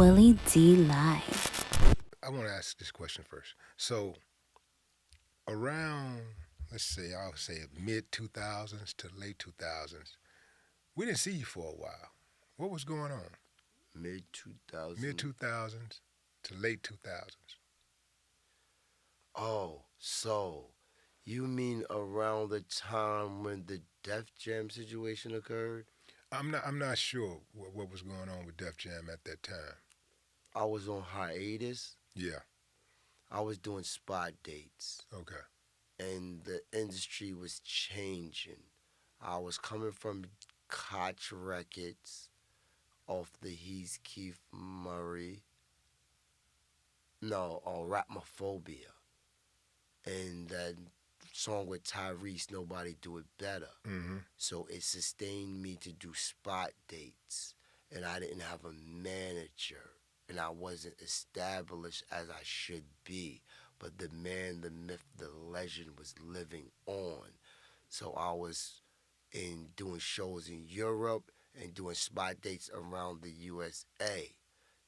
Willie D Live. I want to ask this question first. So, around, let's say, I'll say mid 2000s to late 2000s, we didn't see you for a while. What was going on? Mid Mid 2000. 2000s to late 2000s. Oh, so you mean around the time when the Def Jam situation occurred? I'm not sure what was going on with Def Jam at that time. I was on hiatus. Yeah. I was doing spot dates, Okay. and the industry was changing. I was coming from Koch Records off the Heath Keith Murray. No, Rapmophobia. And that song with Tyrese, Nobody Do It Better. Mm-hmm. So it sustained me to do spot dates. And I didn't have a manager. And I wasn't established as I should be. But the man, the myth, the legend was living on. So I was doing shows in Europe and doing spot dates around the USA.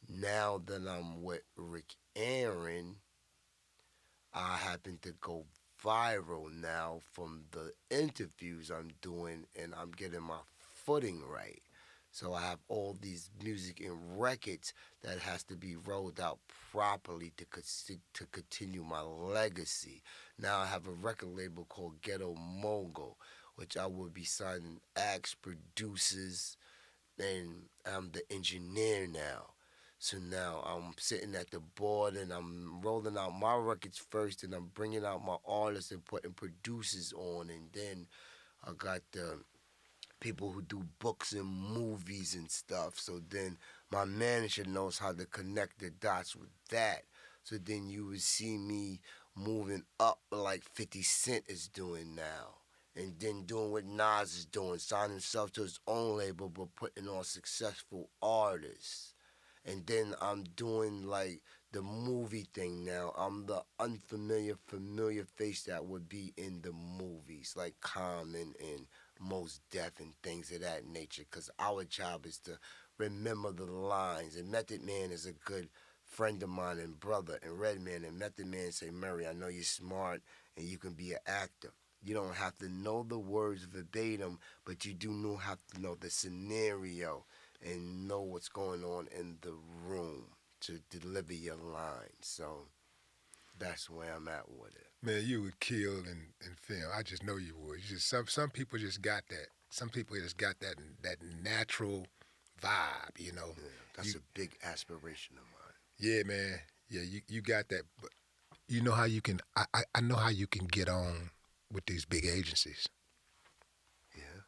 Now that I'm with Rick Aaron, I happen to go viral now from the interviews I'm doing, and I'm getting my footing right. So I have all these music and records that has to be rolled out properly to continue my legacy. Now I have a record label called Ghetto Mogul, which I will be signing acts, producers, and I'm the engineer now. So now I'm sitting at the board and I'm rolling out my records first, and I'm bringing out my artists and putting producers on, and then I got the people who do books and movies and stuff. So then my manager knows how to connect the dots with that. So then you would see me moving up like 50 Cent is doing now. And then doing what Nas is doing, signing himself to his own label but putting on successful artists. And then I'm doing like the movie thing now. I'm the unfamiliar, familiar face that would be in the movies, like Common and Most Def and things of that nature. Because our job is to remember the lines. And Method Man is a good friend of mine and brother. And Redman and Method Man say, Murray, I know you're smart and you can be an actor. You don't have to know the words verbatim, but you do have to know the scenario and know what's going on in the room to deliver your line. So that's where I'm at with it. Man, you would kill in film. I just know you would. You just some people just got that. Some people just got that natural vibe, you know. Yeah, that's You- a big aspiration of mine. Yeah, man. Yeah, you got that. But you know how you can. I know how you can get on with these big agencies. Yeah.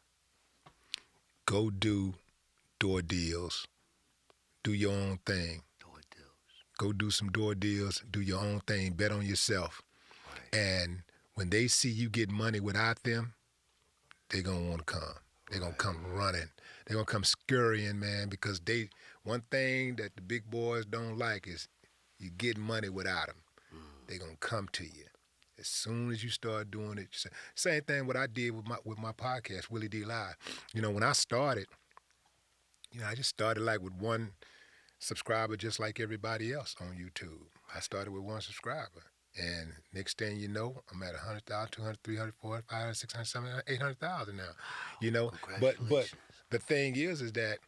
Go do door deals. Do your own thing. Door deals. Go do some door deals. Do your own thing. Bet on yourself. Right. And when they see you get money without them, they're gonna want to come. They're gonna come running. They're gonna come scurrying, man, because one thing that the big boys don't like is you get money without them. They're gonna come to you. As soon as you start doing it, same thing what I did with my podcast, Willie D Live. You know, when I started, I just started like with one subscriber, just like everybody else on YouTube. I started with one subscriber, and next thing you know, I'm at 100,000, 200, 300, 400, 500, 600, 700, 800,000 now. You know, but Congratulations. the thing is that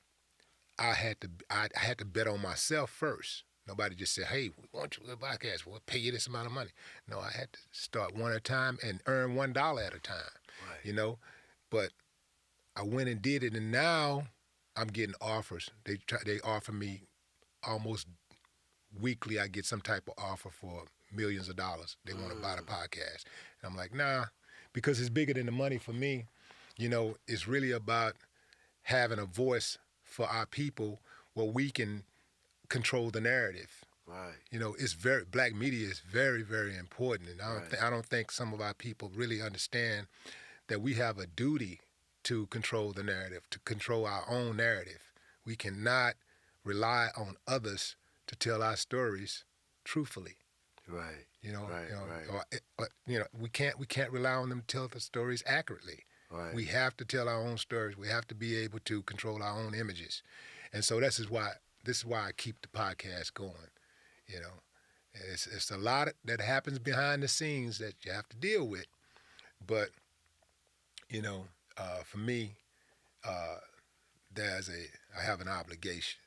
I had to bet on myself first. Nobody just said, "Hey, we want you to do a podcast. We'll pay you this amount of money." No, I had to start one at a time and earn $1 at a time. Right. You know, but I went and did it, and now I'm getting offers. They offer me almost weekly. I get some type of offer for millions of dollars. They want to buy the podcast, and I'm like, nah, because it's bigger than the money for me. You know, it's really about having a voice for our people where we can control the narrative. Right. You know, black media is very, very important, and I don't think some of our people really understand that we have a duty to control the narrative, to control our own narrative. We cannot rely on others to tell our stories truthfully. Right. You know, Right, right. but we can't rely on them to tell the stories accurately. Right. We have to tell our own stories. We have to be able to control our own images, and so this is this is why I keep the podcast going. You know, it's a lot that happens behind the scenes that you have to deal with. But for me, I have an obligation.